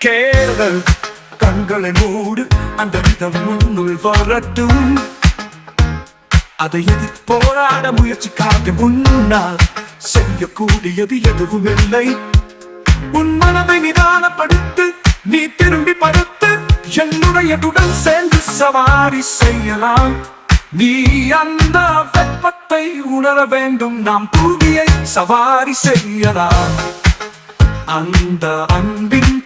கேளு, கண்களை மூடு, அந்த விதம் முன்னுள் வரட்டும். அதை எதிர்த்து போராட முயற்சிக்காக முன்னால் செய்யக்கூடியது எதுவும் இல்லை. உன் மனதை நிதானப்படுத்து, நீ திரும்பி படுத்து, என்னுடையதுடன் சேர்ந்து சவாரி செய்யலாம். நீ அந்த வெப்பத்தை உணர வேண்டும், நாம் பூமியை சவாரி செய்யலாம். அந்த அன்பின்